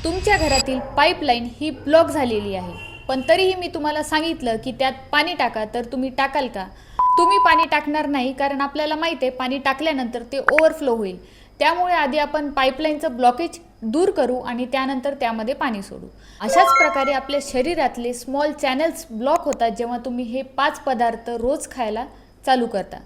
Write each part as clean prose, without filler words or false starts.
तुमच्या घरातील पाईपलाईन ही ब्लॉक झालेली आहे, पण तरीही मी तुम्हाला सांगितलं की त्यात पाणी टाका, तर तुम्ही टाकाल का? तुम्ही पाणी टाकणार नाही, कारण आपल्याला माहिती आहे पाणी टाकल्यानंतर ते ओव्हरफ्लो होईल. त्यामुळे आधी आपण पाईपलाईनचं ब्लॉकेज दूर करू आणि त्यानंतर त्यामध्ये पाणी सोडू. अशाच प्रकारे आपल्या शरीरातले स्मॉल चॅनल्स ब्लॉक होतात जेव्हा तुम्ही हे 5 पदार्थ रोज खायला चालू करता.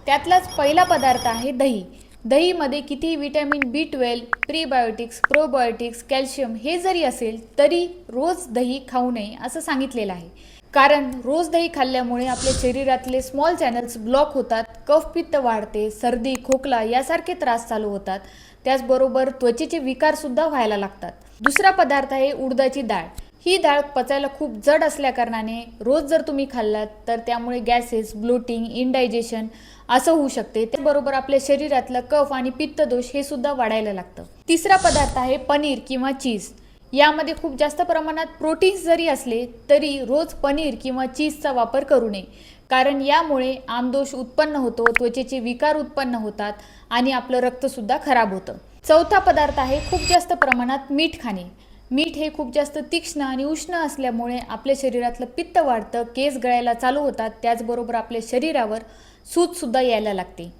त्यातलाच पहिला पदार्थ आहे दही. दहीमध्ये किती vitamin B12, prebiotics, probiotics, calcium हे जरी असेल तरी रोज दही खाऊ नये असं सांगितलेलं आहे. कारण रोज दही खाल्ल्यामुळे आपल्या शरीरातले स्मॉल चॅनल्स ब्लॉक होतात, कफपित्त वाढते, सर्दी, खोकला यासारखे त्रास चालू होतात. त्याचबरोबर त्वचेचे विकारसुद्धा व्हायला लागतात. दुसरा पदार्थ आहे उडदाची डाळ. ही डाळ पचायला खूप जड असल्याकारणाने रोज जर तुम्ही खाल्लात तर त्यामुळे गॅसेस, ब्लोटिंग, इनडायजेशन असं होऊ शकते. त्याबरोबर आपल्या शरीरातलं कफ आणि पित्तदोष हे सुद्धा वाढायला लागतं. तिसरा पदार्थ आहे पनीर किंवा चीज. यामध्ये खूप जास्त प्रमाणात प्रोटीन्स जरी असले तरी रोज पनीर किंवा चीजचा वापर करू नये, कारण यामुळे आमदोष उत्पन्न होतो, त्वचेचे विकार उत्पन्न होतात आणि आपलं रक्तसुद्धा खराब होतं. चौथा पदार्थ आहे खूप जास्त प्रमाणात मीठ खाणे. मीठ हे खूप जास्त तीक्ष्ण आणि उष्ण असल्यामुळे आपल्या शरीरातलं पित्त वाढतं, केस गळायला चालू होतात, त्याचबरोबर आपल्या शरीरावर सूजसुद्धा यायला लागते.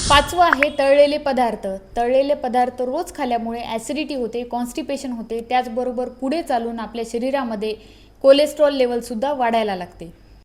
पाचवं आहे तळलेले पदार्थ. तळलेले पदार्थ रोज खाल्ल्यामुळे ॲसिडिटी होते, कॉन्स्टिपेशन होते, त्याचबरोबर पुढे चालून आपल्या शरीरामध्ये कोलेस्ट्रॉल लेवलसुद्धा वाढायला लागते.